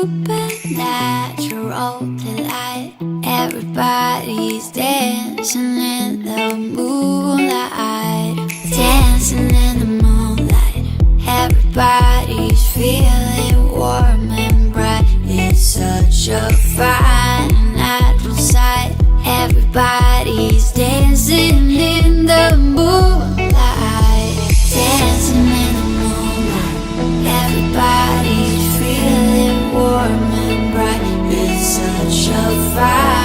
supernatural delight. Everybody's dancing in the moonlight, dancing in the moonlight. Everybody's feeling warm and bright. It's such a fine and natural sight. Everybody's dancing in the moonlight, dancing in the moonlight. Everybody's feeling warm and bright. It's such a fire.